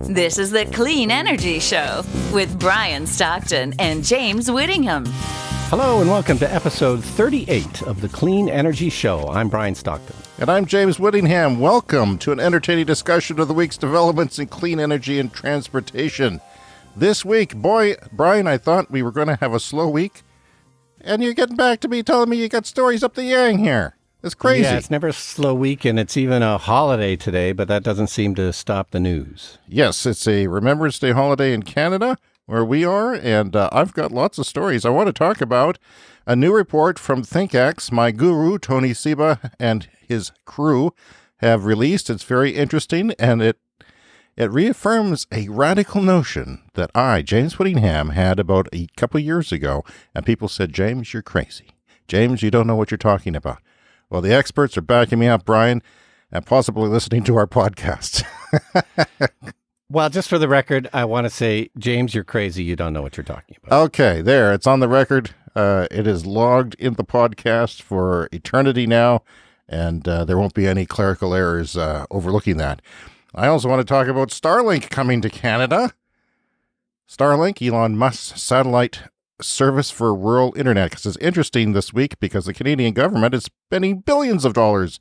This is the Clean Energy Show with Brian Stockton and James Whittingham. Hello and welcome to episode 38 of the Clean Energy Show. I'm Brian Stockton. And I'm James Whittingham. Welcome to an entertaining discussion of the week's developments in clean energy and transportation. This week, boy, Brian, I thought we were going to have a slow week, and you're getting back to me telling me you got stories up the yang here. It's crazy. Yeah, it's never a slow week, and it's even a holiday today, but that doesn't seem to stop the news. Yes, it's a Remembrance Day holiday in Canada, where we are, and I've got lots of stories. I want to talk about a new report from ReThinkX. My guru, Tony Seba, and his crew have released. It's very interesting, and it reaffirms a radical notion that I, James Whittingham, had about a couple years ago, and people said, James, you're crazy. James, you don't know what you're talking about. Well, the experts are backing me up, Brian, and possibly listening to our podcast. Well, just for the record, I want to say, James, you're crazy. You don't know what you're talking about. Okay, there. It's on the record. It is logged in the podcast for eternity now, and there won't be any clerical errors overlooking that. I also want to talk about StarLink coming to Canada. StarLink, Elon Musk's satellite service for rural internet. This is interesting this week because the Canadian government is spending billions of dollars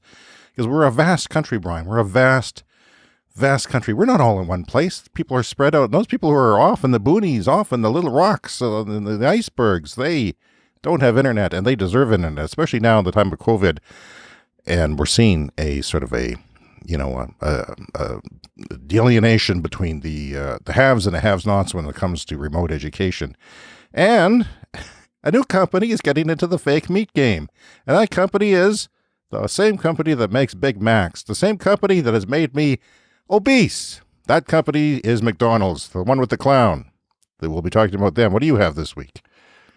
because we're a vast country, Brian. We're a vast country. We're not all in one place. People are spread out. And those people who are off in the boonies, off in the little rocks, the icebergs, they don't have internet, and they deserve internet, especially now in the time of COVID. And we're seeing a sort of a delineation between the haves and the have-nots when it comes to remote education. And a new company is getting into the fake meat game. And that company is the same company that makes Big Macs, the same company that has made me obese. That company is McDonald's, the one with the clown. We'll be talking about them. What do you have this week?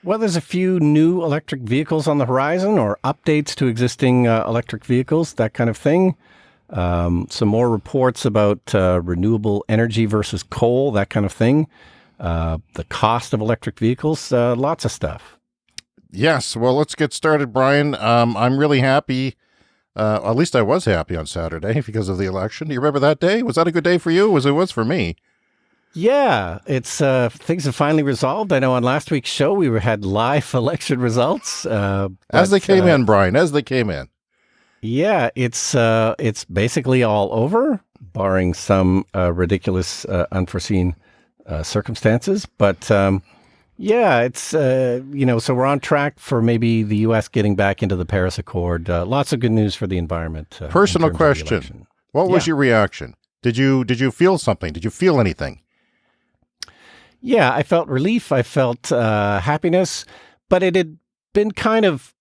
Well, there's a few new electric vehicles on the horizon, or updates to existing electric vehicles, that kind of thing. Some more reports about renewable energy versus coal, that kind of thing. The cost of electric vehicles, lots of stuff. Yes, well, let's get started, Brian. I'm really happy. At least I was happy on Saturday because of the election. Do you remember that day? Was that a good day for you? It was for me. Yeah, it's things have finally resolved. I know on last week's show we had live election results. As they came in, Brian, as they came in. Yeah, it's basically all over, barring some ridiculous, unforeseen circumstances. But yeah, it's so we're on track for maybe the U.S. getting back into the Paris Accord. Lots of good news for the environment. Personal question: what was your reaction? Did you feel something? Did you feel anything? Yeah, I felt relief. I felt happiness, but it had been kind of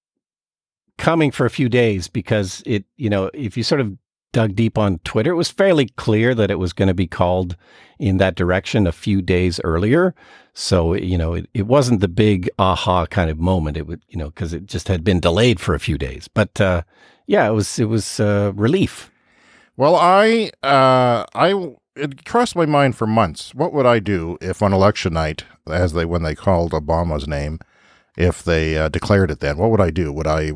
coming for a few days because if you sort of dug deep on Twitter, it was fairly clear that it was going to be called in that direction a few days earlier. So, it wasn't the big aha kind of moment. It would, because it just had been delayed for a few days. But yeah, it was relief. Well, it crossed my mind for months. What would I do if on election night, when they called Obama's name, if they declared it then? What would I do? Would I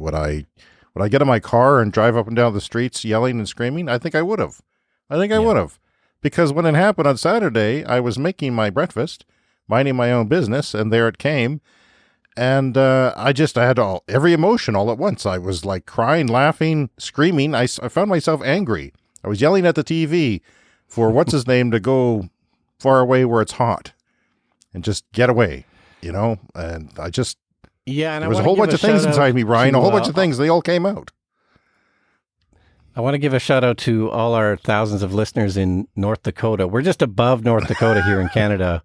get in my car and drive up and down the streets yelling and screaming? I think I would have. I would have. Because when it happened on Saturday, I was making my breakfast, minding my own business, and there it came. And I had every emotion all at once. I was like crying, laughing, screaming. I found myself angry. I was yelling at the TV for what's his name to go far away where it's hot and just get away, and I just, yeah, and there was a whole bunch of things inside me, Brian, a whole bunch of things. They all came out. I want to give a shout out to all our thousands of listeners in North Dakota. We're just above North Dakota here in Canada.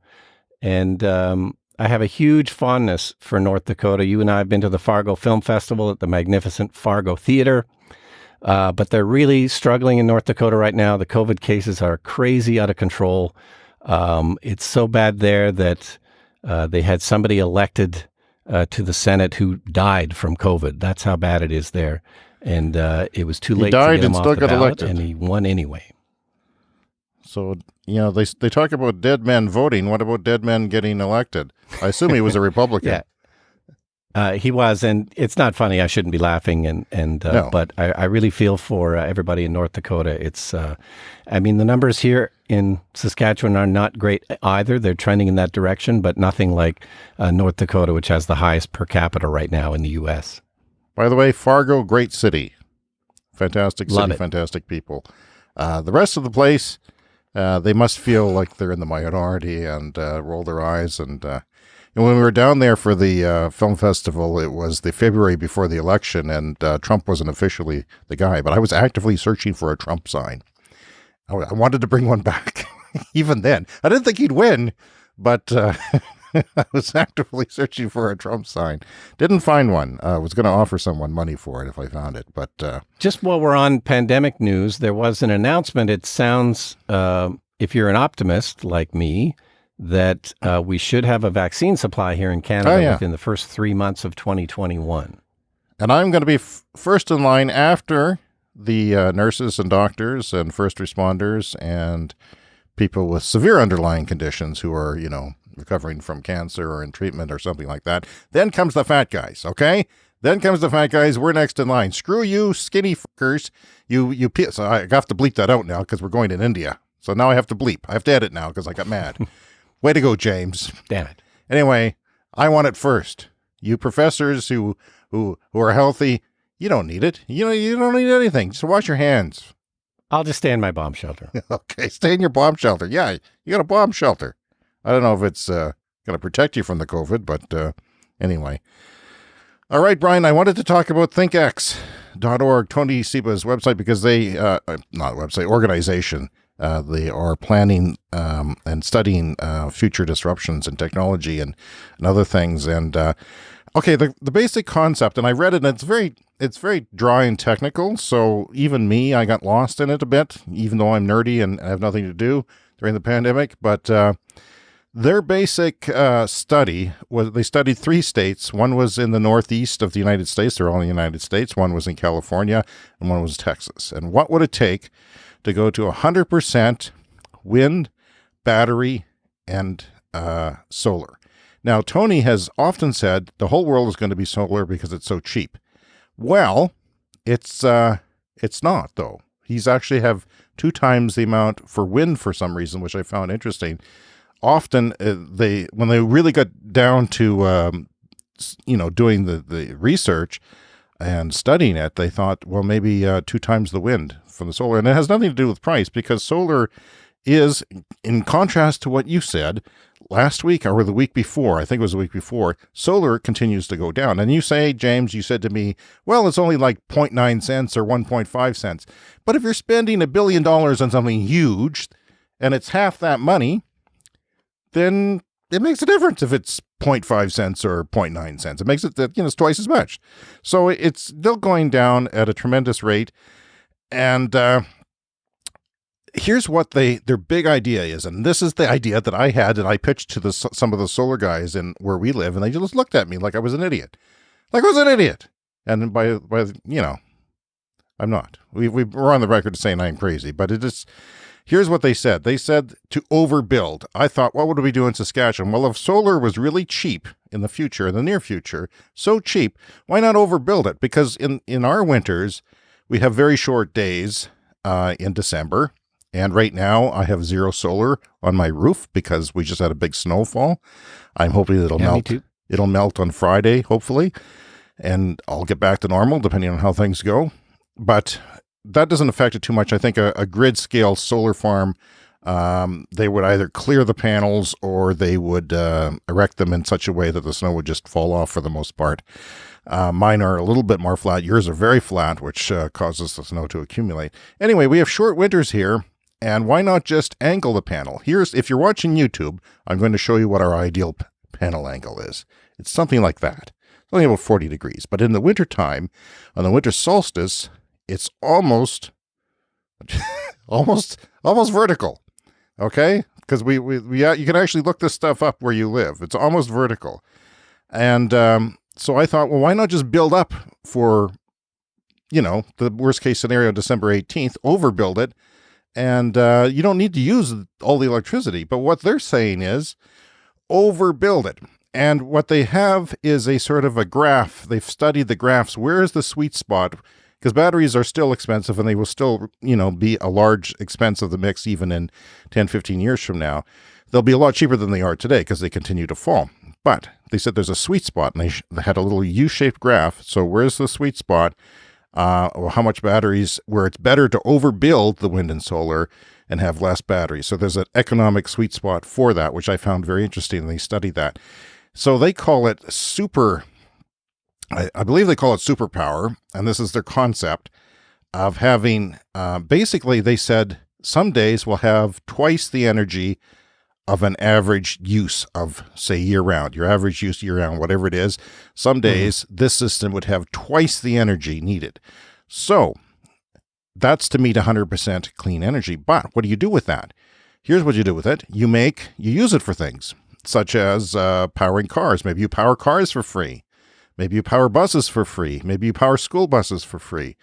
And I have a huge fondness for North Dakota. You and I have been to the Fargo Film Festival at the magnificent Fargo Theater. But they're really struggling in North Dakota right now. The COVID cases are crazy out of control. It's so bad there that they had somebody elected to the Senate who died from COVID. That's how bad it is there. And it was too late to get him off the ballot, and he won anyway. So, they talk about dead men voting. What about dead men getting elected? I assume he was a Republican. Yeah. He was, and it's not funny. I shouldn't be laughing, No. but I really feel for everybody in North Dakota. It's, I mean, the numbers here in Saskatchewan are not great either. They're trending in that direction, but nothing like North Dakota, which has the highest per capita right now in the U.S. By the way, Fargo, great city. Fantastic Love city, it. fantastic people. The rest of the place, they must feel like they're in the minority and roll their eyes. And when we were down there for the film festival, it was the February before the election, and Trump wasn't officially the guy, but I was actively searching for a Trump sign. I wanted to bring one back. Even then, I didn't think he'd win, but I was actively searching for a Trump sign. Didn't find one. I was going to offer someone money for it if I found it, but Just while we're on pandemic news, there was an announcement. It sounds, if you're an optimist like me, that we should have a vaccine supply here in Canada within the first 3 months of 2021. and I'm going to be first in line after the nurses and doctors and first responders and people with severe underlying conditions who are, recovering from cancer or in treatment or something like that. Then comes the fat guys, okay? Then comes the fat guys. We're next in line. Screw you, skinny fuckers. So I have to bleep that out now because we're going in India. So now I have to bleep. I have to edit now because I got mad. Way to go, James. Damn it. Anyway, I want it first. You professors who are healthy, you don't need it. You don't need anything. Just wash your hands. I'll just stay in my bomb shelter. Okay, stay in your bomb shelter. Yeah, you got a bomb shelter. I don't know if it's going to protect you from the COVID, but anyway. All right, Brian, I wanted to talk about thinkx.org, Tony Seba's website, because organization. They are planning and studying future disruptions in technology and other things. And okay, the basic concept, and I read it, and it's very dry and technical. So even me, I got lost in it a bit, even though I'm nerdy and I have nothing to do during the pandemic. But their basic study was they studied 3 states. One was in the northeast of the United States. They're all in the United States. One was in California, and one was Texas. And what would it take to go to 100% wind, battery, and solar? Now, Tony has often said the whole world is going to be solar because it's so cheap. Well, it's not, though. He's actually have 2 times the amount for wind for some reason, which I found interesting. Often, when they really got down to doing the research and studying it, they thought, well, maybe 2 times the wind from the solar. And it has nothing to do with price, because solar is, in contrast to what you said last week or the week before, I think it was the week before, solar continues to go down. And you say, James, you said to me, well, it's only like 0.9 cents or 1.5 cents. But if you're spending $1 billion on something huge and it's half that money, then it makes a difference if it's 0.5 cents or 0.9 cents. It makes it that, it's twice as much. So it's still going down at a tremendous rate. And here's what their big idea is. And this is the idea that I had, and I pitched to some of the solar guys in where we live, and they just looked at me like I was an idiot. Like I was an idiot. And by I'm not. We're on the record saying I'm crazy, but it is. Here's what they said. They said to overbuild. I thought, what would we do in Saskatchewan? Well, if solar was really cheap in the future, in the near future, so cheap, why not overbuild it? Because in our winters, we have very short days in December. And right now, I have 0 solar on my roof because we just had a big snowfall. I'm hoping it'll melt. Me too. It'll melt on Friday, hopefully. And I'll get back to normal, depending on how things go. But that doesn't affect it too much. I think a grid-scale solar farm, they would either clear the panels or they would erect them in such a way that the snow would just fall off for the most part. Mine are a little bit more flat. Yours are very flat, which causes the snow to accumulate. Anyway, we have short winters here, and why not just angle the panel? If you're watching YouTube, I'm going to show you what our ideal panel angle is. It's something like that. It's only about 40 degrees. But in the wintertime, on the winter solstice, it's almost vertical, okay? Because you can actually look this stuff up where you live. It's almost vertical. And so I thought, well, why not just build up for, the worst case scenario, December 18th, overbuild it, and you don't need to use all the electricity. But what they're saying is overbuild it. And what they have is a sort of a graph. They've studied the graphs. Where is the sweet spot? Because batteries are still expensive, and they will still, be a large expense of the mix even in 10, 15 years from now. They'll be a lot cheaper than they are today because they continue to fall. But they said there's a sweet spot, and they had a little U-shaped graph. So where's the sweet spot? Or how much batteries, where it's better to overbuild the wind and solar and have less batteries. So there's an economic sweet spot for that, which I found very interesting, and they studied that. So they call it I believe they call it superpower, and this is their concept of having, basically they said some days will have twice the energy of an average use of, say, year-round. Your average use year-round, whatever it is, some days this system would have twice the energy needed. So that's to meet 100% clean energy. But what do you do with that? Here's what you do with it. You use it for things, such as powering cars. Maybe you power cars for free. Maybe you power buses for free. Maybe you power school buses for free.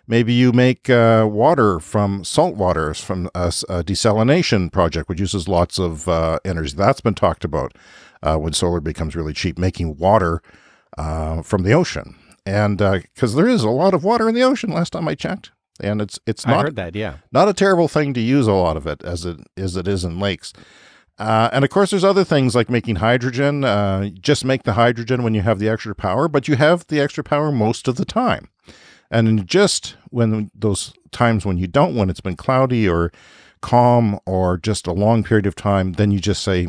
Maybe you make water from salt water from a desalination project, which uses lots of energy. That's been talked about when solar becomes really cheap, making water from the ocean. And because there is a lot of water in the ocean last time I checked. And it's not, I heard that, yeah. Not a terrible thing to use a lot of it as it is in lakes. And of course, there's other things like making hydrogen. Just make the hydrogen when you have the extra power, but you have the extra power most of the time. And just when those times when you don't, when it's been cloudy or calm or just a long period of time, then you just say,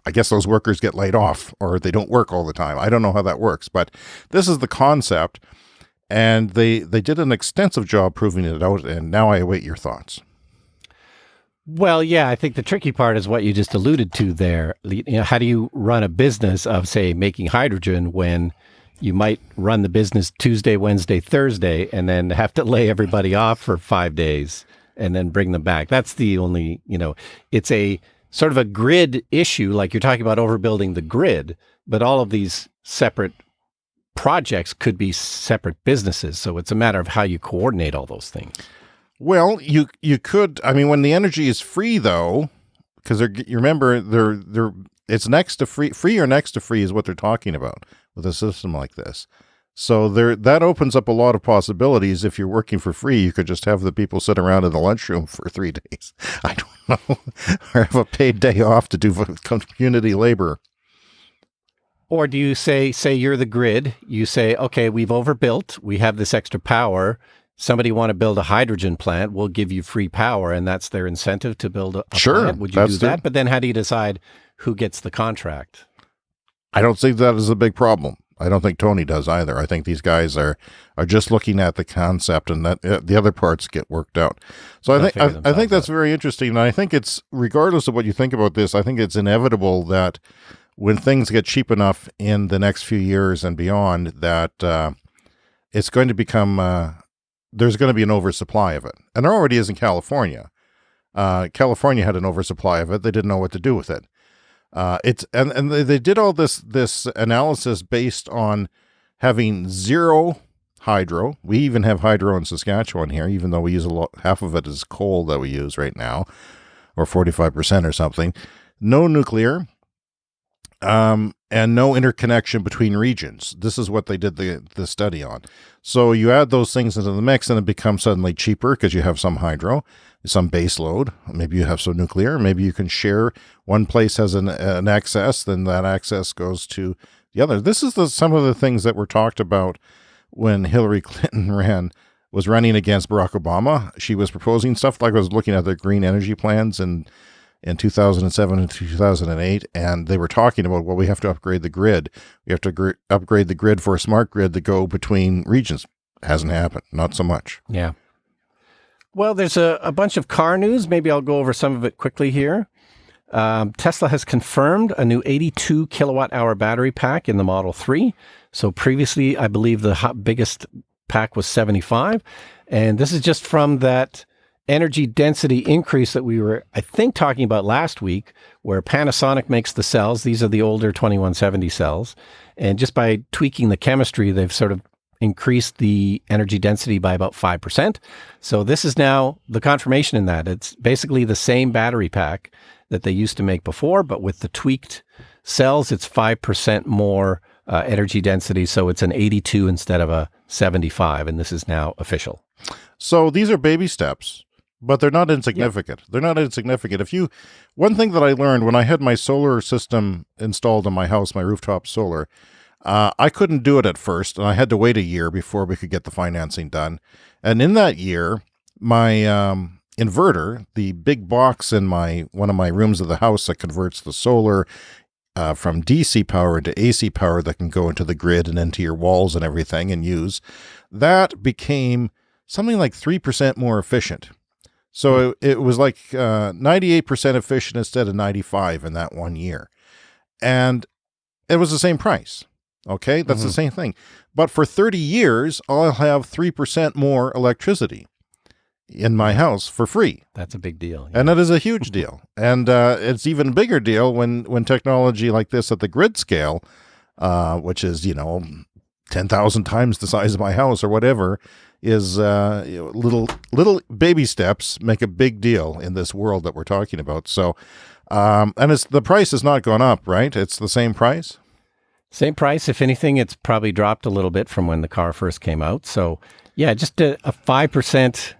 I guess those workers get laid off or they don't work all the time. I don't know how that works, but this is the concept. And they did an extensive job proving it out. And now I await your thoughts. Well, yeah, I think the tricky part is what you just alluded to there. How do you run a business of, say, making hydrogen when you might run the business Tuesday, Wednesday, Thursday, and then have to lay everybody off for 5 days and then bring them back? That's the only, it's a sort of a grid issue, like you're talking about overbuilding the grid, but all of these separate projects could be separate businesses. So it's a matter of how you coordinate all those things. Well, you could, when the energy is free though, because you remember it's next to free or next to free is what they're talking about with a system like this. So that opens up a lot of possibilities. If you're working for free, you could just have the people sit around in the lunchroom for 3 days. I don't know, or have a paid day off to do community labor. Or do you say you're the grid? You say, okay, we've overbuilt. We have this extra power. Somebody want to build a hydrogen plant, we'll give you free power, and that's their incentive to build a plant. Would you do that? But then how do you decide who gets the contract? I don't think that is a big problem. I don't think Tony does either. I think these guys are just looking at the concept, and that the other parts get worked out. So I think that's very interesting. And I think it's, regardless of what you think about this, I think it's inevitable that when things get cheap enough in the next few years and beyond, that it's going to become there's going to be an oversupply of it. And there already is in California. California had an oversupply of it. They didn't know what to do with it. And they did all this analysis based on having zero hydro. We even have hydro in Saskatchewan here, even though we use half of it is coal that we use right now, or 45% or something. No nuclear. And no interconnection between regions. This is what they did the study on. So you add those things into the mix and it becomes suddenly cheaper because you have some hydro, some base load. Maybe you have some nuclear. Maybe you can share. One place has an excess, then that excess goes to the other. This is some of the things that were talked about when Hillary Clinton was running against Barack Obama. She was proposing stuff like, I was looking at the green energy plans in 2007 and 2008, and they were talking about, well, we have to upgrade the grid. We have to upgrade the grid for a smart grid to go between regions. Hasn't happened. Not so much. Yeah. Well, there's a bunch of car news. Maybe I'll go over some of it quickly here. Tesla has confirmed a new 82 kilowatt hour battery pack in the Model 3. So previously, I believe the biggest pack was 75. And this is just from that energy density increase that we were, I think, talking about last week, where Panasonic makes the cells. These are the older 2170 cells. And just by tweaking the chemistry, they've sort of increased the energy density by about 5%. So this is now the confirmation in that. It's basically the same battery pack that they used to make before, but with the tweaked cells, it's 5% more energy density. So it's an 82 instead of a 75. And this is now official. So these are baby steps, but they're not insignificant. Yeah. They're not insignificant. One thing that I learned when I had my solar system installed in my house, my rooftop solar, I couldn't do it at first, and I had to wait a year before we could get the financing done. And in that year, my inverter, the big box in one of my rooms of the house that converts the solar from DC power to AC power that can go into the grid and into your walls and everything and use, that became something like 3% more efficient. So it was like 98% efficient instead of 95 in that 1 year. And it was the same price. Okay, that's the same thing. But for 30 years, I'll have 3% more electricity in my house for free. That's a big deal. Yeah. And that is a huge deal. And it's even a bigger deal when technology like this at the grid scale, which is, 10,000 times the size of my house or whatever, is little baby steps make a big deal in this world that we're talking about. So, and the price has not gone up, right? It's the same price? Same price. If anything, it's probably dropped a little bit from when the car first came out. So, yeah, just a 5%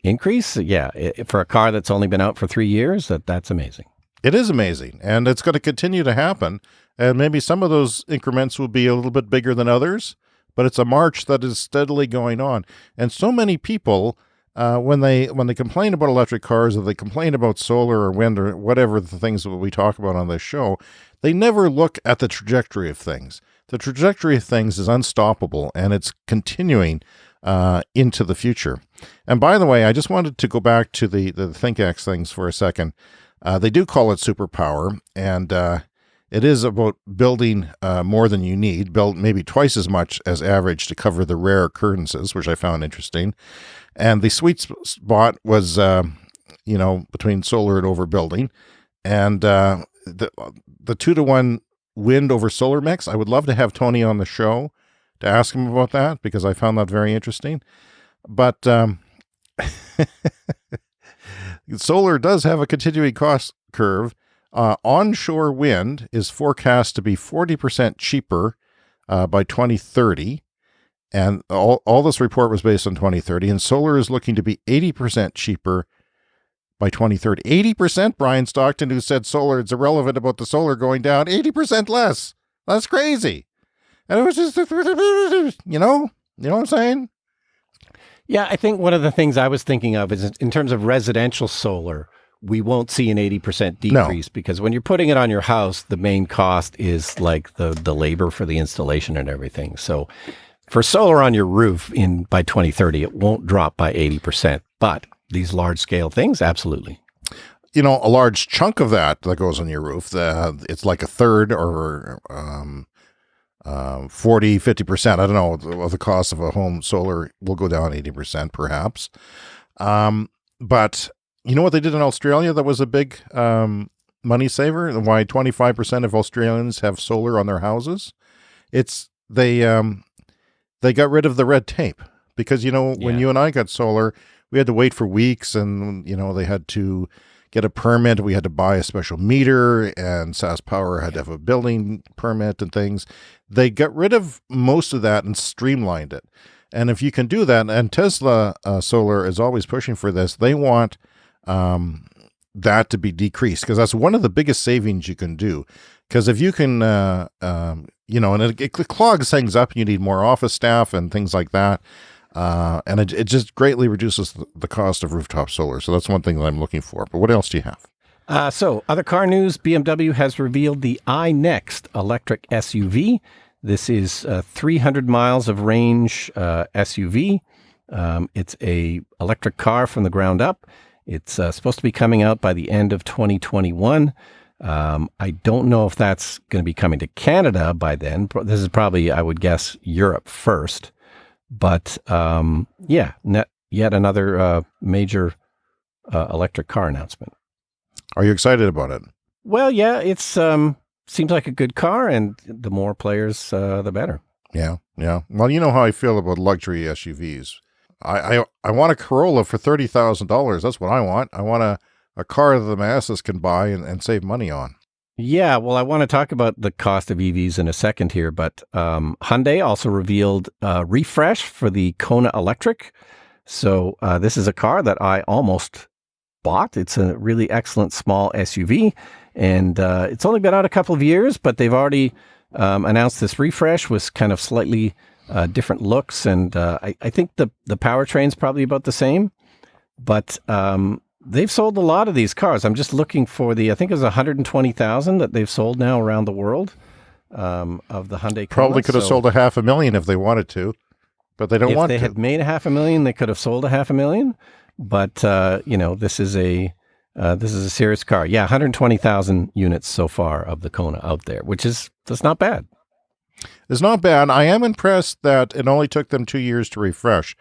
increase. Yeah, for a car that's only been out for 3 years, that's amazing. It is amazing, and it's going to continue to happen. And maybe some of those increments will be a little bit bigger than others, but it's a march that is steadily going on. And so many people, when they complain about electric cars, or they complain about solar or wind or whatever the things that we talk about on this show, they never look at the trajectory of things. The trajectory of things is unstoppable, and it's continuing into the future. And by the way, I just wanted to go back to the ThinkX things for a second. They do call it superpower, and it is about building more than you need, build maybe twice as much as average to cover the rare occurrences, which I found interesting. And the sweet spot was, between solar and overbuilding. And the 2-to-1 wind over solar mix, I would love to have Tony on the show to ask him about that, because I found that very interesting. But solar does have a continuing cost curve. Onshore wind is forecast to be 40% cheaper by 2030. And all this report was based on 2030. And solar is looking to be 80% cheaper by 2030. 80%, Brian Stockton, who said solar, it's irrelevant about the solar going down, 80% less. That's crazy. And it was just, you know what I'm saying? Yeah, I think one of the things I was thinking of is in terms of residential solar, we won't see an 80% decrease because when you're putting it on your house, the main cost is like the labor for the installation and everything. So for solar on your roof by 2030, it won't drop by 80%, but these large scale things, absolutely. A large chunk of that goes on your roof, it's like a third or 40, 50%. I don't know, of the cost of a home solar will go down 80% perhaps. But you know what they did in Australia that was a big money saver, and why 25% of Australians have solar on their houses? They got rid of the red tape, because, when you and I got solar, we had to wait for weeks, and, they had to get a permit. We had to buy a special meter, and SAS Power had to have a building permit and things. They got rid of most of that and streamlined it. And if you can do that, and Tesla Solar is always pushing for this, they want that to be decreased, because that's one of the biggest savings you can do. Because if you can, and it clogs things up, you need more office staff and things like that. And it just greatly reduces the cost of rooftop solar. So that's one thing that I'm looking for. But what else do you have? So other car news, BMW has revealed the Inext electric SUV. This is 300 miles of range SUV. It's a electric car from the ground up. It's supposed to be coming out by the end of 2021. I don't know if that's going to be coming to Canada by then. This is probably, I would guess, Europe first. But yet another major electric car announcement. Are you excited about it? Well, yeah, it's seems like a good car, and the more players, the better. Yeah. Well, you know how I feel about luxury SUVs. I want a Corolla for $30,000. That's what I want. I want a car that the masses can buy and save money on. Yeah, well, I want to talk about the cost of EVs in a second here, but Hyundai also revealed a refresh for the Kona Electric. So this is a car that I almost bought. It's a really excellent small SUV, and it's only been out a couple of years, but they've already announced this refresh with kind of slightly different looks, and I think the powertrain's probably about the same, but they've sold a lot of these cars. I'm just looking for I think it was 120,000 that they've sold now around the world of the Hyundai Kona. Probably could have sold 500,000 if they wanted to, but they don't want to. If they had made 500,000, they could have sold 500,000. But this is a serious car. Yeah, 120,000 units so far of the Kona out there, that's not bad. It's not bad. I am impressed that it only took them 2 years to refresh,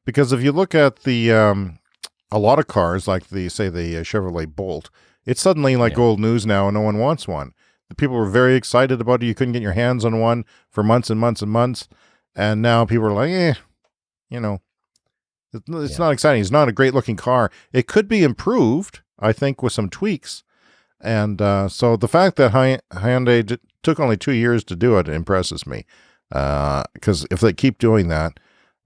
because if you look at the a lot of cars, like the Chevrolet Bolt, it's suddenly like old news now, and no one wants one. The people were very excited about it. You couldn't get your hands on one for months and months and months, and now people are like, it's not exciting. It's not a great looking car. It could be improved, I think, with some tweaks. And so the fact that Hyundai took only 2 years to do it impresses me. Because if they keep doing that,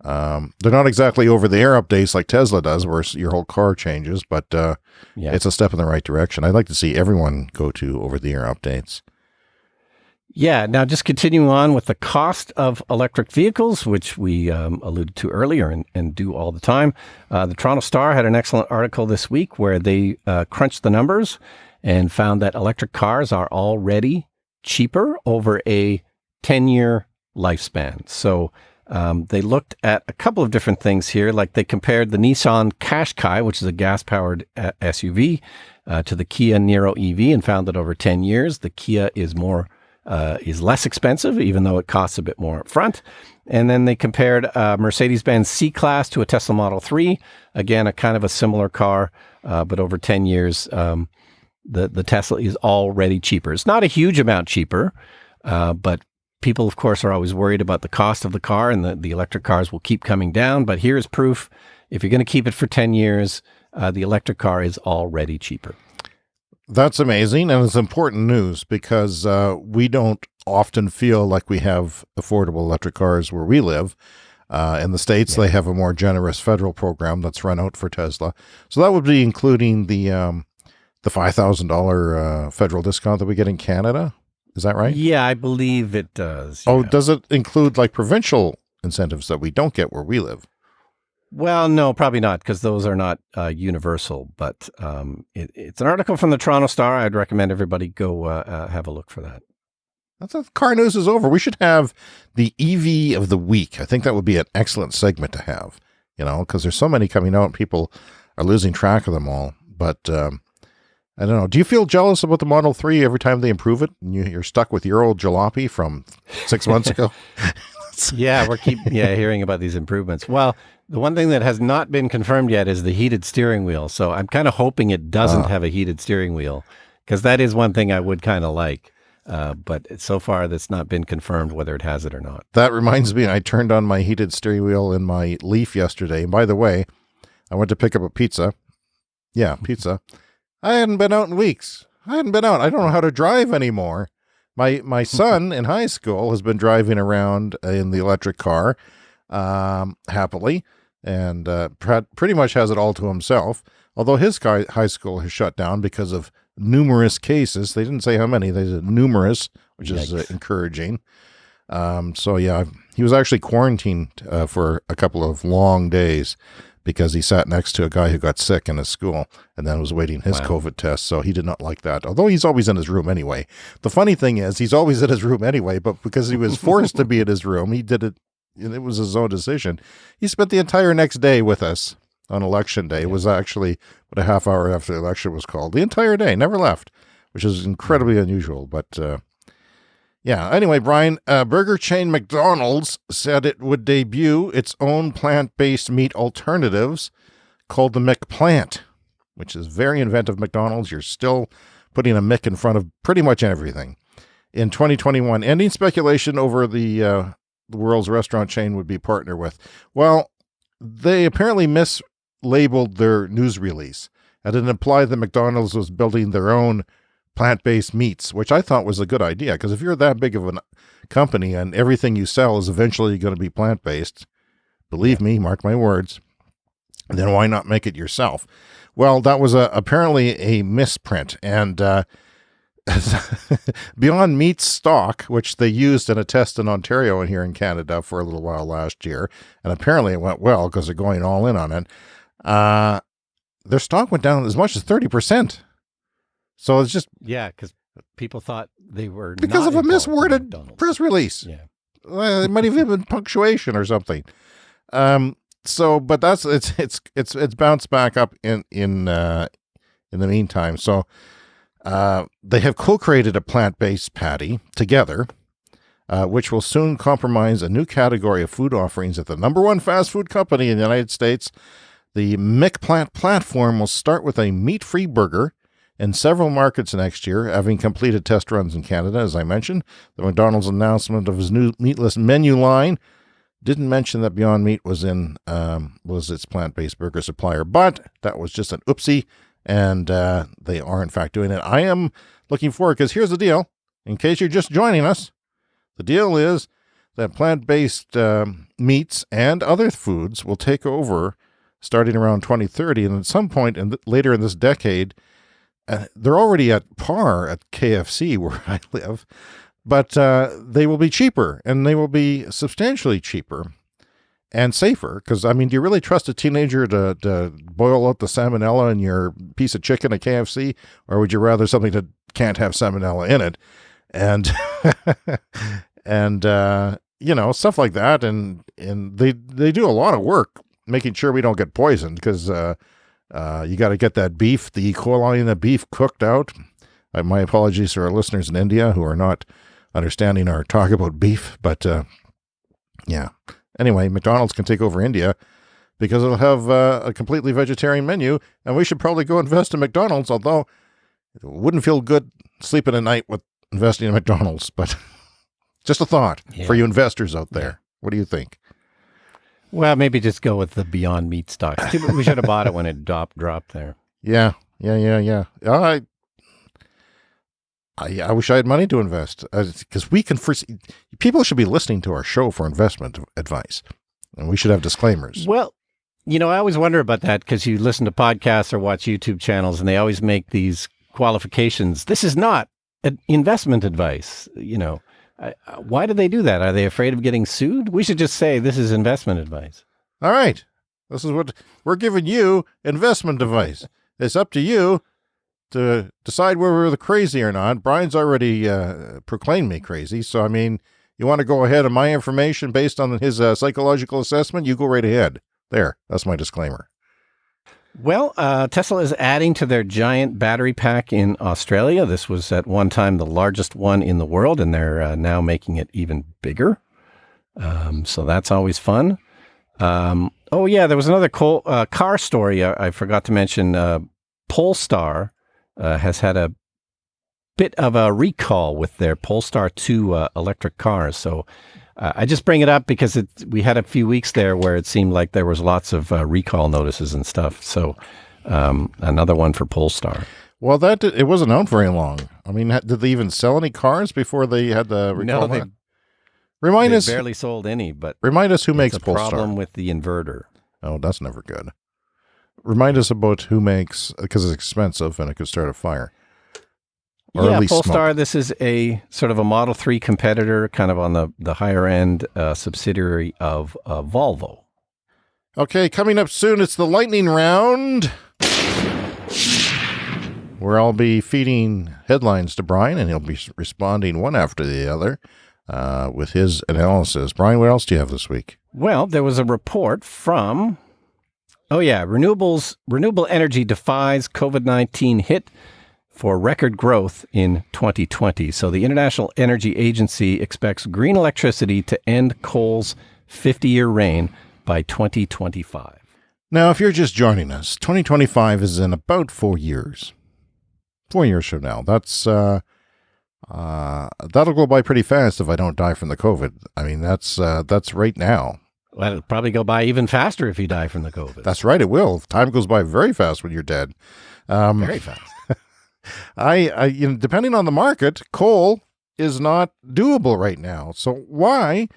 they're not exactly over-the-air updates like Tesla does, where your whole car changes, but it's a step in the right direction. I'd like to see everyone go to over-the-air updates. Yeah, now just continuing on with the cost of electric vehicles, which we alluded to earlier and do all the time. The Toronto Star had an excellent article this week where they crunched the numbers and found that electric cars are already cheaper over a 10-year lifespan. So they looked at a couple of different things here, like they compared the Nissan Qashqai, which is a gas-powered SUV, to the Kia Niro EV, and found that over 10 years, the Kia is less expensive, even though it costs a bit more up front. And then they compared Mercedes-Benz C-Class to a Tesla Model 3. Again, a kind of a similar car, but over 10 years, the Tesla is already cheaper. It's not a huge amount cheaper, but people, of course, are always worried about the cost of the car, and the electric cars will keep coming down. But here's proof. If you're going to keep it for 10 years, the electric car is already cheaper. That's amazing, and it's important news, because we don't often feel like we have affordable electric cars where we live. In the States, they have a more generous federal program that's run out for Tesla. So that would be including the $5,000 federal discount that we get in Canada. Is that right? Yeah, I believe it does. Oh, does it include like provincial incentives that we don't get where we live? Well, no, probably not, because those are not universal. But it's an article from the Toronto Star. I'd recommend everybody go have a look for that. That's car news is over. We should have the Eevee of the week. I think that would be an excellent segment to have, because there's so many coming out and people are losing track of them all. But I don't know. Do you feel jealous about the Model 3 every time they improve it? And you're stuck with your old jalopy from 6 months ago? Yeah, we're hearing about these improvements. Well, the one thing that has not been confirmed yet is the heated steering wheel. So I'm kind of hoping it doesn't have a heated steering wheel, because that is one thing I would kind of like. But so far, that's not been confirmed whether it has it or not. That reminds me, I turned on my heated steering wheel in my Leaf yesterday. And by the way, I went to pick up a pizza. Yeah, pizza. I hadn't been out in weeks. I don't know how to drive anymore. My son in high school has been driving around in the electric car happily, and pretty much has it all to himself. Although his high school has shut down because of numerous cases. They didn't say how many. They said numerous, which is encouraging. So yeah, he was actually quarantined for a couple of long days because he sat next to a guy who got sick in his school and then was waiting his COVID test. So he did not like that, although he's always in his room anyway. The funny thing is he's always in his room anyway, but because he was forced to be in his room, he did it. And it was his own decision. He spent the entire next day with us on election day. It was actually about a half hour after the election was called. The entire day, never left, which is incredibly unusual. But yeah, anyway, Brian, burger chain McDonald's said it would debut its own plant-based meat alternatives called the McPlant, which is very inventive. McDonald's, you're still putting a Mick in front of pretty much everything. In 2021, ending speculation over the world's restaurant chain would be partnered with. Well, they apparently mislabeled their news release, and it implied that McDonald's was building their own plant-based meats, which I thought was a good idea, because if you're that big of a company and everything you sell is eventually going to be plant-based, believe me, mark my words, then why not make it yourself? Well, that was apparently a misprint, and Beyond Meat's stock, which they used in a test in Ontario and here in Canada for a little while last year, and apparently it went well because they're going all in on it, their stock went down as much as 30%. So it's just... Yeah, because people thought they were because not of a involved in misworded McDonald's. press release. Yeah. It might have even been punctuation or something. So, but that's it's bounced back up in the meantime. So, they have co-created a plant-based patty together, which will soon compromise a new category of food offerings at the #1 fast food company in the United States. The McPlant platform will start with a meat-free burger in several markets next year, having completed test runs in Canada, as I mentioned. The McDonald's announcement of his new meatless menu line didn't mention that Beyond Meat was its plant-based burger supplier, but that was just an oopsie, and they are, in fact, doing it. I am looking forward, because here's the deal. In case you're just joining us, the deal is that plant-based meats and other foods will take over starting around 2030, and at some point later in this decade, they're already at par at KFC where I live, but they will be cheaper, and they will be substantially cheaper and safer. Because, I mean, do you really trust a teenager to boil out the salmonella in your piece of chicken at KFC, or would you rather something that can't have salmonella in it? And and stuff like that, and they do a lot of work making sure we don't get poisoned, because you got to get that beef, the E. coli in the beef, cooked out. My apologies to our listeners in India who are not understanding our talk about beef, but yeah. Anyway, McDonald's can take over India because it'll have a completely vegetarian menu, and we should probably go invest in McDonald's, although it wouldn't feel good sleeping at night with investing in McDonald's, but just a thought for you investors out there. Yeah. What do you think? Well, maybe just go with the Beyond Meat stock. We should have bought it when it dropped there. Yeah. I wish I had money to invest, because we can people should be listening to our show for investment advice, and we should have disclaimers. Well, I always wonder about that, because you listen to podcasts or watch YouTube channels, and they always make these qualifications. This is not investment advice. Why do they do that? Are they afraid of getting sued? We should just say this is investment advice. All right. This is what we're giving you, investment advice. It's up to you to decide whether we're the crazy or not. Brian's already proclaimed me crazy. So, I mean, you want to go ahead on my information based on his psychological assessment, you go right ahead. There. That's my disclaimer. Well, Tesla is adding to their giant battery pack in Australia. This was at one time the largest one in the world, and they're now making it even bigger. So that's always fun. Oh, yeah, there was another car story I forgot to mention. Polestar has had a bit of a recall with their Polestar 2 electric cars. So I just bring it up because we had a few weeks there where it seemed like there was lots of recall notices and stuff. So another one for Polestar. Well, it wasn't out very long. I mean, did they even sell any cars before they had the recall? No, they barely sold any. But remind us who makes Polestar. Problem with the inverter. Oh, that's never good. Remind us about who makes, because it's expensive and it could start a fire. Or yeah, at least Polestar, smoke. This is a sort of a Model 3 competitor, kind of on the higher end subsidiary of Volvo. Okay, coming up soon, it's the lightning round, where I'll be feeding headlines to Brian, and he'll be responding one after the other with his analysis. Brian, what else do you have this week? Well, there was a report from, renewable energy defies COVID-19 hit for record growth in 2020. So the International Energy Agency expects green electricity to end coal's 50-year reign by 2025. Now, if you're just joining us, 2025 is in about 4 years. 4 years from now. That's that'll go by pretty fast if I don't die from the COVID. I mean, that's right now. Well, it'll probably go by even faster if you die from the COVID. That's right, it will. Time goes by very fast when you're dead. Very fast. depending on the market, coal is not doable right now. So why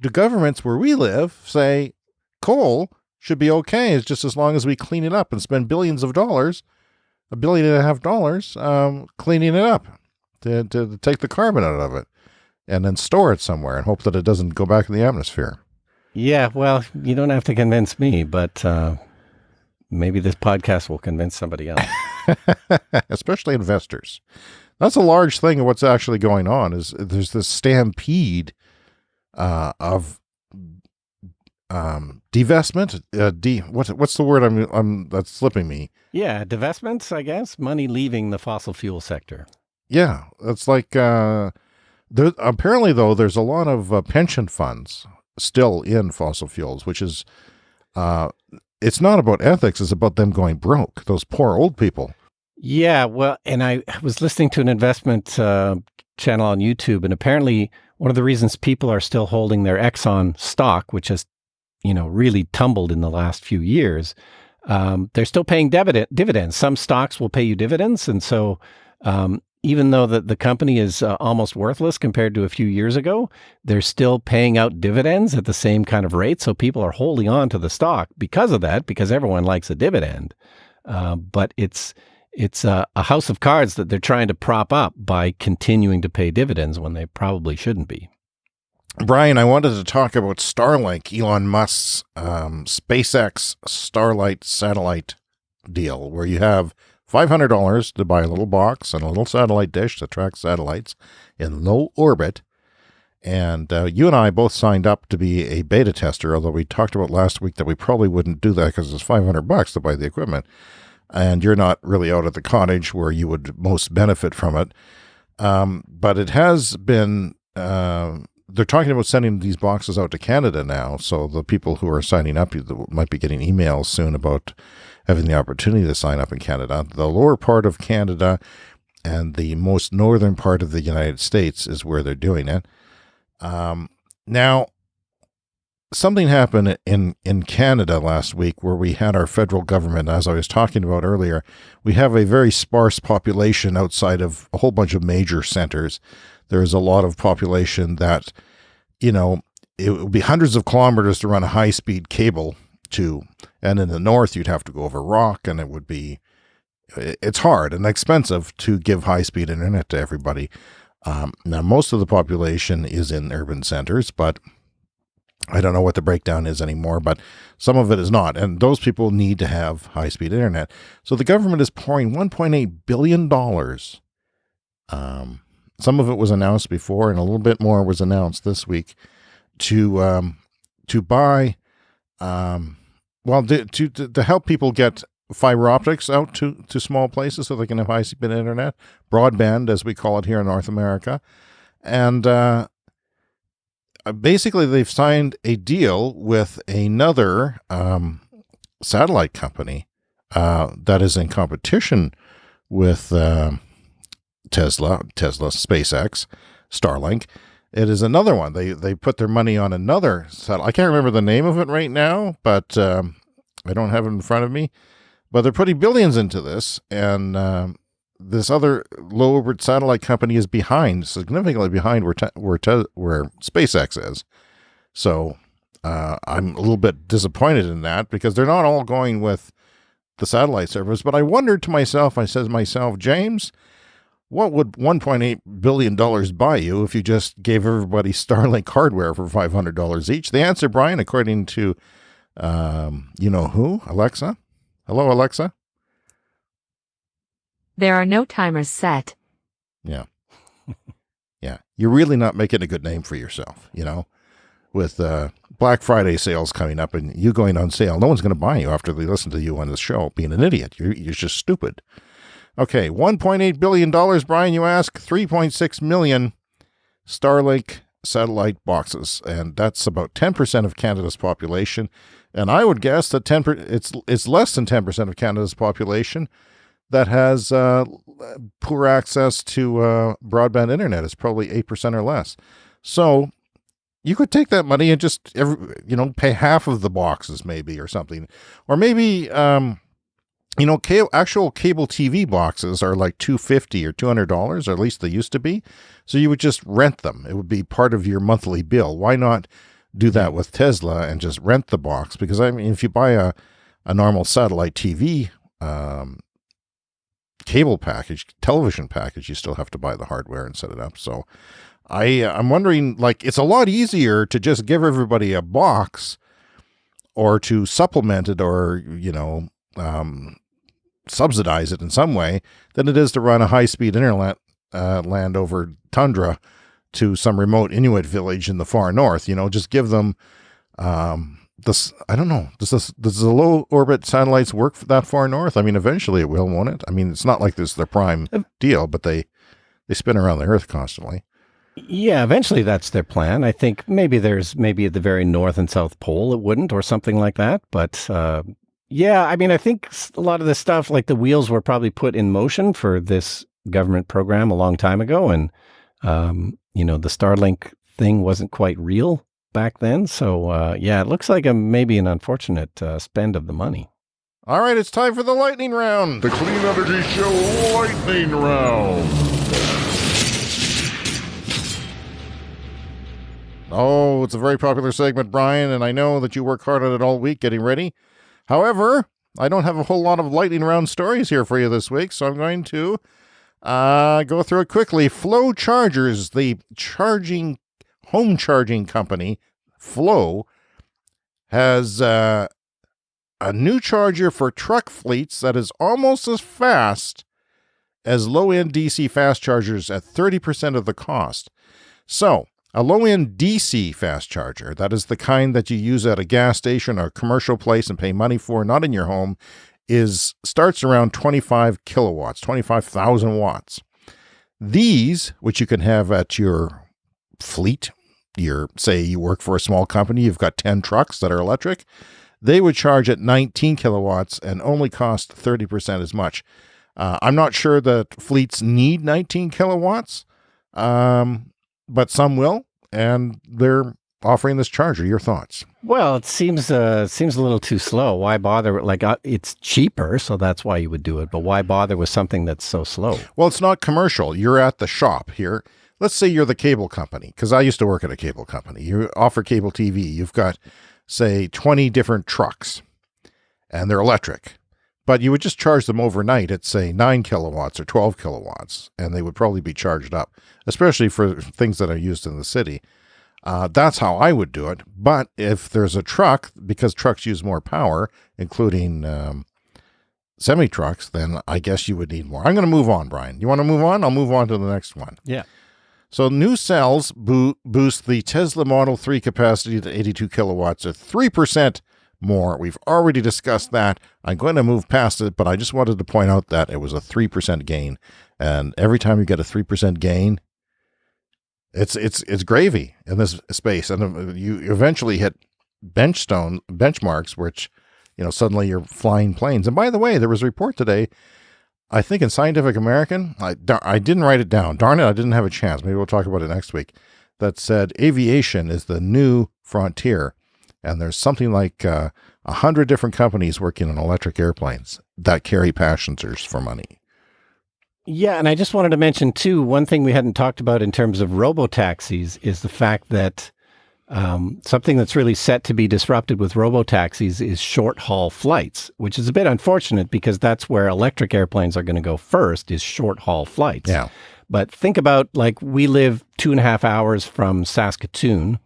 do governments where we live say coal should be okay? It's just as long as we clean it up and spend billions of dollars, $1.5 billion, cleaning it up to take the carbon out of it and then store it somewhere and hope that it doesn't go back in the atmosphere. Yeah, well, you don't have to convince me, but maybe this podcast will convince somebody else. Especially investors. That's a large thing of what's actually going on is there's this stampede of divestment. What's the word that's slipping me? Yeah, divestments, I guess. Money leaving the fossil fuel sector. Yeah, it's like apparently though there's a lot of pension funds still in fossil fuels, which is it's not about ethics; it's about them going broke. Those poor old people. Yeah, well, and I was listening to an investment channel on YouTube, and apparently one of the reasons people are still holding their Exxon stock, which has, really tumbled in the last few years, they're still paying dividends. Some stocks will pay you dividends, and so even though the company is almost worthless compared to a few years ago, they're still paying out dividends at the same kind of rate. So people are holding on to the stock because of that, because everyone likes a dividend. But it's a house of cards that they're trying to prop up by continuing to pay dividends when they probably shouldn't be. Brian, I wanted to talk about StarLink, Elon Musk's SpaceX Starlight satellite deal, where you have $500 to buy a little box and a little satellite dish that tracks satellites in low orbit. And you and I both signed up to be a beta tester, although we talked about last week that we probably wouldn't do that because it's $500 to buy the equipment. And you're not really out at the cottage where you would most benefit from it. But it has been, they're talking about sending these boxes out to Canada now. So the people who are signing up might be getting emails soon about having the opportunity to sign up in Canada. The lower part of Canada and the most northern part of the United States is where they're doing it. Now, something happened in Canada last week where we had our federal government, as I was talking about earlier. We have a very sparse population outside of a whole bunch of major centers. There's a lot of population that, it would be hundreds of kilometers to run a high-speed cable to, and in the north you'd have to go over rock, and it's hard and expensive to give high-speed internet to everybody. Now, most of the population is in urban centers, but I don't know what the breakdown is anymore, but some of it is not. And those people need to have high-speed internet. So the government is pouring $1.8 billion. Some of it was announced before, and a little bit more was announced this week to buy, to help people get fiber optics out to small places so they can have high-speed internet, broadband, as we call it here in North America. And basically, they've signed a deal with another satellite company that is in competition with Tesla, SpaceX, StarLink. It is another one. They put their money on another satellite. I can't remember the name of it right now, but I don't have it in front of me. But they're putting billions into this, and this other low orbit satellite company is significantly behind where SpaceX is. So I'm a little bit disappointed in that because they're not all going with the satellite service. But I wondered to myself, James, what would $1.8 billion buy you if you just gave everybody Starlink hardware for $500 each? The answer, Brian, according to, who? Alexa? Hello, Alexa? There are no timers set. Yeah. Yeah. You're really not making a good name for yourself, with Black Friday sales coming up and you going on sale. No one's going to buy you after they listen to you on the show being an idiot. You're just stupid. Okay, $1.8 billion, Brian, you ask. 3.6 million Starlink satellite boxes, and that's about 10% of Canada's population. And I would guess that it's less than 10% of Canada's population that has poor access to broadband internet. It's probably 8% or less. So you could take that money and just pay half of the boxes maybe or something. Or maybe Actual cable TV boxes are like $250 or $200, or at least they used to be. So you would just rent them. It would be part of your monthly bill. Why not do that with Tesla and just rent the box? Because, I mean, if you buy a normal satellite TV cable package, television package, you still have to buy the hardware and set it up. So I'm wondering, like, it's a lot easier to just give everybody a box or to supplement it or, subsidize it in some way than it is to run a high-speed internet land over tundra to some remote Inuit village in the far north. Just give them this. I don't know. Does the low orbit satellites work that far north? I mean, eventually it will, won't it? I mean, it's not like this is their prime deal, but they spin around the Earth constantly. Yeah, eventually that's their plan. I think maybe at the very north and south pole it wouldn't, or something like that. But yeah, I mean, I think a lot of this stuff, like the wheels were probably put in motion for this government program a long time ago. And, the StarLink thing wasn't quite real back then. So, yeah, it looks like maybe an unfortunate spend of the money. All right, it's time for the lightning round. The Clean Energy Show lightning round. Oh, it's a very popular segment, Brian, and I know that you work hard on it all week getting ready. However, I don't have a whole lot of lightning round stories here for you this week, so I'm going to go through it quickly. Flow Chargers, the home charging company, Flow, has a new charger for truck fleets that is almost as fast as low-end DC fast chargers at 30% of the cost. So, a low-end DC fast charger, that is the kind that you use at a gas station or a commercial place and pay money for, not in your home, starts around 25 kilowatts, 25,000 watts. These, which you can have at your fleet, say you work for a small company, you've got 10 trucks that are electric, they would charge at 19 kilowatts and only cost 30% as much. I'm not sure that fleets need 19 kilowatts, but some will, and they're offering this charger. Your thoughts? Well, it seems a little too slow. Why bother? Like, it's cheaper, so that's why you would do it. But why bother with something that's so slow? Well, it's not commercial. You're at the shop here. Let's say you're the cable company, because I used to work at a cable company. You offer cable TV. You've got, say, 20 different trucks, and they're electric. But you would just charge them overnight at, say, 9 kilowatts or 12 kilowatts, and they would probably be charged up, especially for things that are used in the city. That's how I would do it. But if there's a truck, because trucks use more power, including semi-trucks, then I guess you would need more. I'm going to move on, Brian. You want to move on? I'll move on to the next one. Yeah. So new cells boost the Tesla Model 3 capacity to 82 kilowatts at 3% more. We've already discussed that. I'm going to move past it, but I just wanted to point out that it was a 3% gain. And every time you get a 3% gain, it's gravy in this space. And you eventually hit benchmarks, which, suddenly you're flying planes. And by the way, there was a report today, I think in Scientific American, I didn't write it down. Darn it, I didn't have a chance. Maybe we'll talk about it next week. That said aviation is the new frontier. And there's something like 100 different companies working on electric airplanes that carry passengers for money. Yeah, and I just wanted to mention, too, one thing we hadn't talked about in terms of robotaxis is the fact that something that's really set to be disrupted with robotaxis is short-haul flights, which is a bit unfortunate because that's where electric airplanes are going to go first, is short-haul flights. Yeah. But think about, like, we live 2.5 hours from Saskatoon,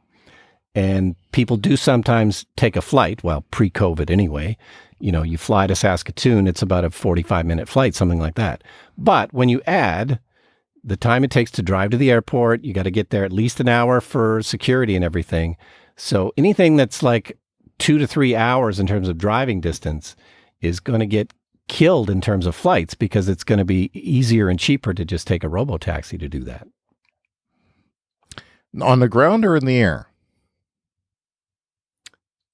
and people do sometimes take a flight, well, pre-COVID anyway. You fly to Saskatoon, it's about a 45-minute flight, something like that. But when you add the time it takes to drive to the airport, you got to get there at least an hour for security and everything. So anything that's like 2 to 3 hours in terms of driving distance is going to get killed in terms of flights because it's going to be easier and cheaper to just take a robotaxi to do that. On the ground or in the air?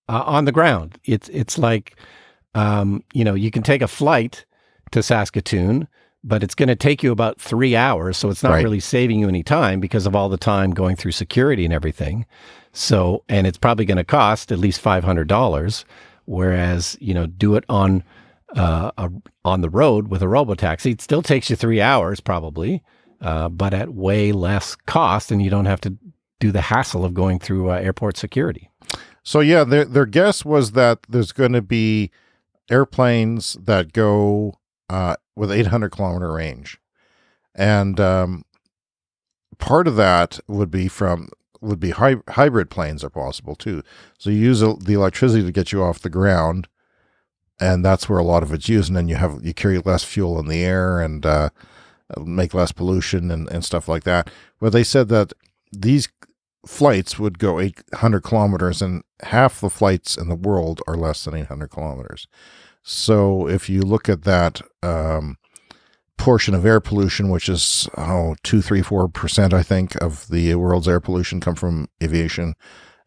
On the ground. It's like, you can take a flight to Saskatoon, but it's going to take you about 3 hours. So it's not really saving you any time because of all the time going through security and everything. So, and it's probably going to cost at least $500. Whereas, do it on on the road with a robotaxi. It still takes you 3 hours probably, but at way less cost, and you don't have to do the hassle of going through airport security. So yeah, their guess was that there's going to be airplanes that go with 800-kilometer range, and part of that would be hybrid planes are possible too. So you use the electricity to get you off the ground, and that's where a lot of it's used. And then you carry less fuel in the air and make less pollution and stuff like that. But they said that these flights would go 800 kilometers, and half the flights in the world are less than 800 kilometers. So if you look at that portion of air pollution, which is 2-4%, I think, of the world's air pollution come from aviation,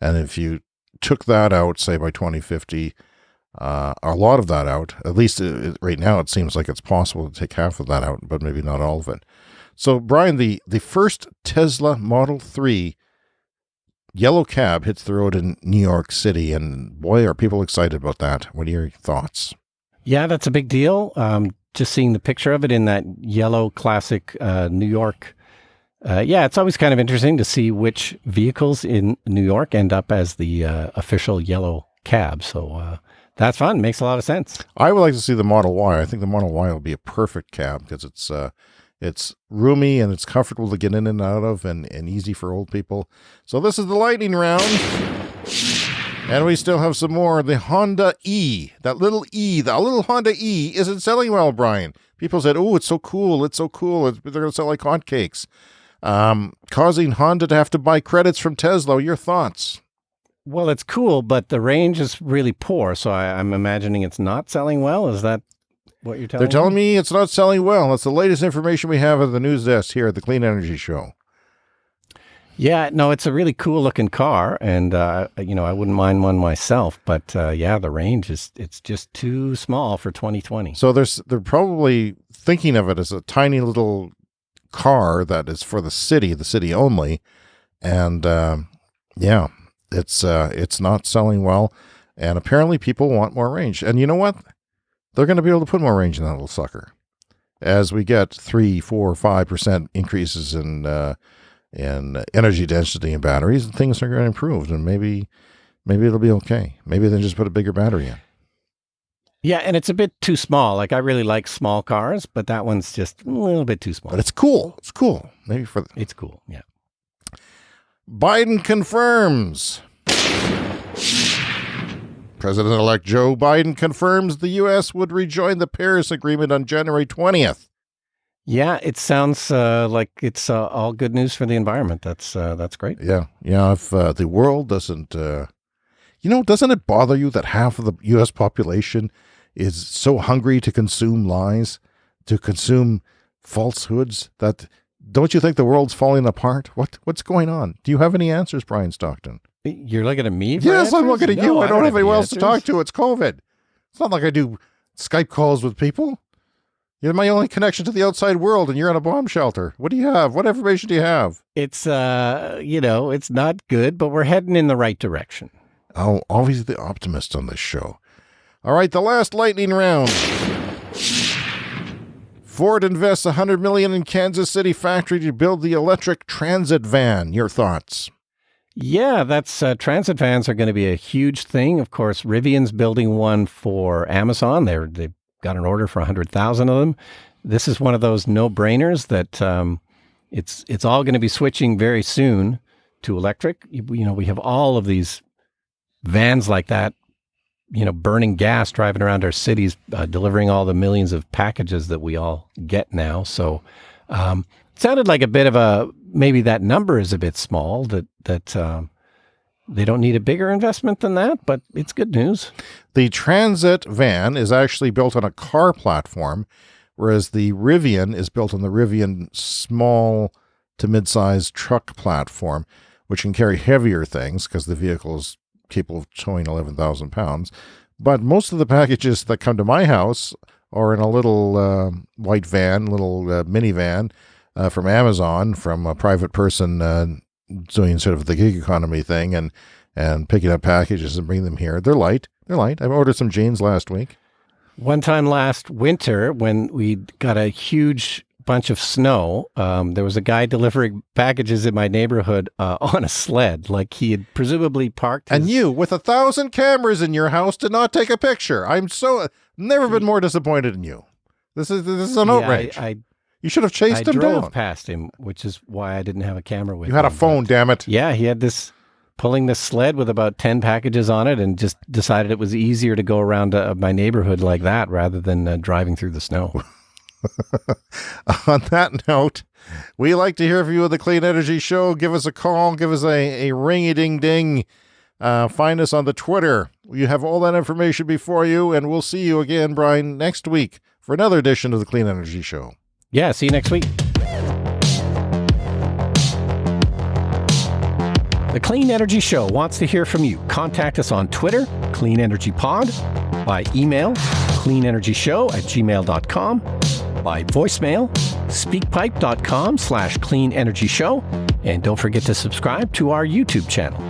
and if you took that out, say by 2050, a lot of that out, at least right now it seems like it's possible to take half of that out, but maybe not all of it. So Brian, the first Tesla Model 3 yellow cab hits the road in New York City, and boy, are people excited about that. What are your thoughts? Yeah, that's a big deal. Just seeing the picture of it in that yellow classic New York. Yeah, it's always kind of interesting to see which vehicles in New York end up as the official yellow cab. So that's fun. Makes a lot of sense. I would like to see the Model Y. I think the Model Y will be a perfect cab because it's roomy and it's comfortable to get in and out of, and easy for old people. So this is the lightning round. And we still have some more. The Honda E, that little Honda E isn't selling well, Brian. People said, oh, it's so cool. It's so cool. They're going to sell like hotcakes. Causing Honda to have to buy credits from Tesla. Your thoughts? Well, it's cool, but the range is really poor. So I'm imagining it's not selling well. Is that what you're telling me? They're telling me it's not selling well. That's the latest information we have at the news desk here at the Clean Energy Show. Yeah, no, it's a really cool looking car, and I wouldn't mind one myself, but yeah, the range it's just too small for 2020. So they're probably thinking of it as a tiny little car that is for the city only, and yeah, it's not selling well, and apparently people want more range. And you know what? They're going to be able to put more range in that little sucker as we get 3, 4, 5% increases in energy density in batteries, and things are going to improve, and maybe it'll be okay. Maybe they just put a bigger battery in. Yeah, and it's a bit too small. Like, I really like small cars, but that one's just a little bit too small. But it's cool. It's cool. Maybe it's cool. Yeah. Biden confirms. President-elect Joe Biden confirms the U.S. would rejoin the Paris Agreement on January 20th. Yeah, it sounds like it's all good news for the environment. That's great. Yeah. If the world doesn't, doesn't it bother you that half of the U.S. population is so hungry to consume lies, to consume falsehoods, that don't you think the world's falling apart? What's going on? Do you have any answers, Brian Stockton? You're looking at me? Yes, I'm looking at you. I don't have anyone else to talk answers. to. It's COVID. It's not like I do Skype calls with people. You're my only connection to the outside world, and you're in a bomb shelter. What do you have? What information do you have? It's, it's not good, but we're heading in the right direction. Oh, always the optimist on this show. All right, the last lightning round. Ford invests $100 million in Kansas City factory to build the electric transit van. Your thoughts? Yeah, that's transit vans are going to be a huge thing. Of course, Rivian's building one for Amazon. They've got an order for 100,000 of them. This is one of those no-brainers that it's all going to be switching very soon to electric. We have all of these vans like that, burning gas, driving around our cities, delivering all the millions of packages that we all get now. So it sounded like a bit of maybe that number is a bit small, that they don't need a bigger investment than that, but it's good news. The transit van is actually built on a car platform, whereas the Rivian is built on the Rivian small to mid-sized truck platform, which can carry heavier things because the vehicle is capable of towing 11,000 pounds. But most of the packages that come to my house are in a little white van, little minivan from Amazon, from a private person doing sort of the gig economy thing and picking up packages and bringing them here. They're light. I ordered some jeans last week. One time last winter, when we got a huge bunch of snow, there was a guy delivering packages in my neighborhood on a sled. Like he had presumably parked. And you, with 1,000 cameras in your house, did not take a picture. I'm never been more disappointed in you. This is an outrage. You should have chased him down. I drove past him, which is why I didn't have a camera with me. You had a phone, damn it. Yeah, he had pulling this sled with about 10 packages on it and just decided it was easier to go around my neighborhood like that rather than driving through the snow. On that note, we like to hear from you at the Clean Energy Show. Give us a call. Give us a ring-a-ding-ding. Find us on the Twitter. You have all that information before you, and we'll see you again, Brian, next week for another edition of the Clean Energy Show. Yeah, see you next week. The Clean Energy Show wants to hear from you. Contact us on Twitter, Clean Energy Pod, by email, cleanenergyshow@gmail.com, by voicemail, speakpipe.com/cleanenergyshow, and don't forget to subscribe to our YouTube channel.